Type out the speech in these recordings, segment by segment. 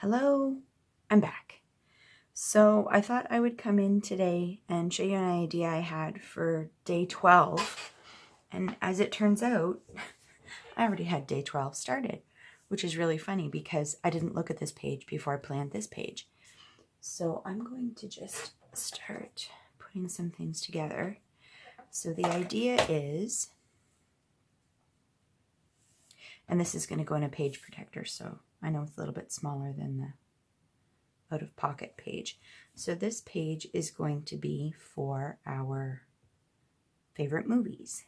Hello, I'm back. So I thought I would come in today and show you an idea I had for day 12. And as it turns out, I already had day 12 started, which is really funny because I didn't look at this page before I planned this page. So I'm going to just start putting some things together. So the idea is, and this is going to go in a page protector, so I know it's a little bit smaller than the out of pocket page. So this page is going to be for our favorite movies.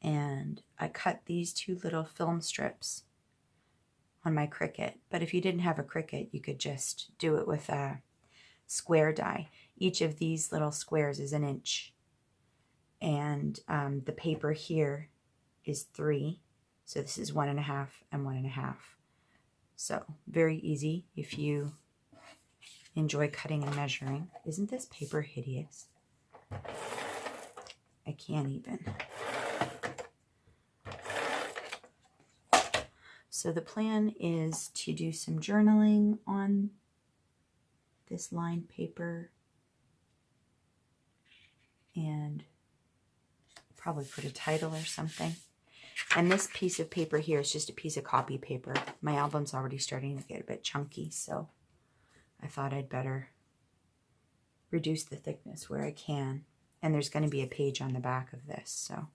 And I cut these two little film strips on my Cricut. But if you didn't have a Cricut, you could just do it with a square die. Each of these little squares is 1 inch. And the paper here is 3. So this is 1.5 and 1.5. So very easy if you enjoy cutting and measuring. Isn't this paper hideous? I can't even. So the plan is to do some journaling on this lined paper and probably put a title or something. And this piece of paper here is just a piece of copy paper. My album's already starting to get a bit chunky, so I thought I'd better reduce the thickness where I can. And there's going to be a page on the back of this, so.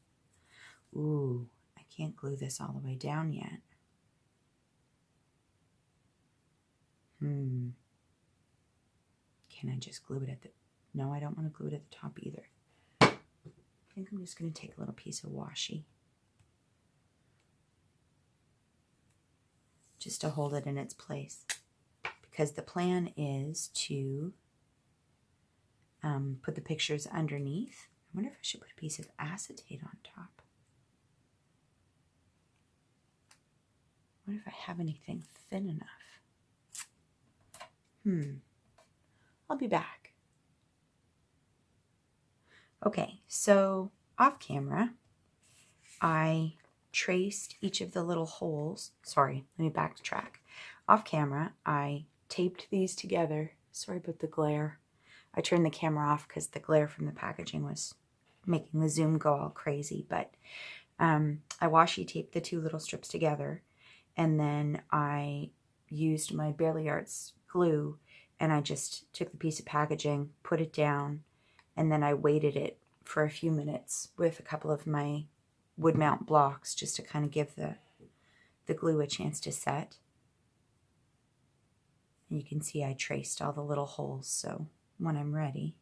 Ooh, I can't glue this all the way down yet. Can I just glue it at the... No, I don't want to glue it at the top either. I think I'm just going to take a little piece of washi, just to hold it in its place. Because the plan is to put the pictures underneath. I wonder if I should put a piece of acetate on top. What if I have anything thin enough? I'll be back. Okay, so off camera, I traced each of the little holes. Sorry, let me backtrack. Off camera, I taped these together. Sorry about the glare. I turned the camera off because the glare from the packaging was making the zoom go all crazy. But I washi taped the two little strips together, and then I used my Barely Arts glue, and I just took the piece of packaging, put it down, and then I weighted it for a few minutes with a couple of my wood mount blocks just to kind of give the glue a chance to set. And you can see I traced all the little holes, so when I'm ready,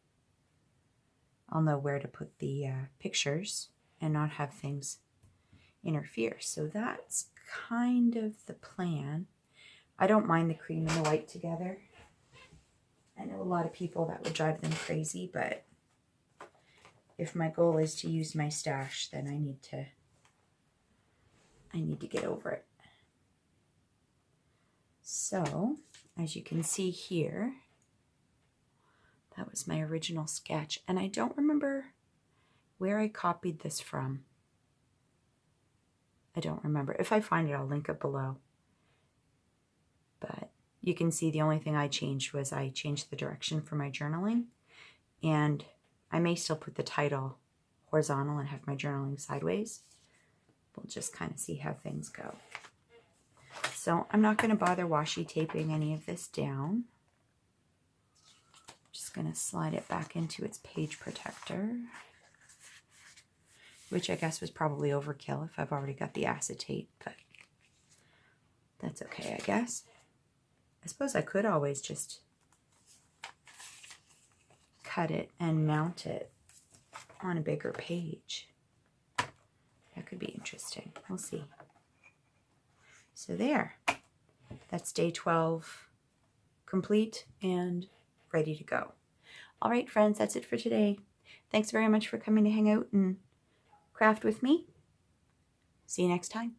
I'll know where to put the pictures and not have things interfere. So that's kind of the plan. I don't mind the cream and the white together. I know a lot of people that would drive them crazy, but if my goal is to use my stash, then I need to get over it. So, as you can see here, that was my original sketch, and I don't remember where I copied this from. I don't remember. If I find it, I'll link it below. But you can see the only thing I changed was I changed the direction for my journaling, and I may still put the title horizontal and have my journaling sideways. We'll just kind of see how things go. So I'm not going to bother washi taping any of this down. Just going to slide it back into its page protector, which I guess was probably overkill if I've already got the acetate, but that's okay, I guess. I suppose I could always just cut it and mount it on a bigger page. That could be interesting. We'll see. So there. That's day 12 complete and ready to go. All right, friends, that's it for today. Thanks very much for coming to hang out and craft with me. See you next time.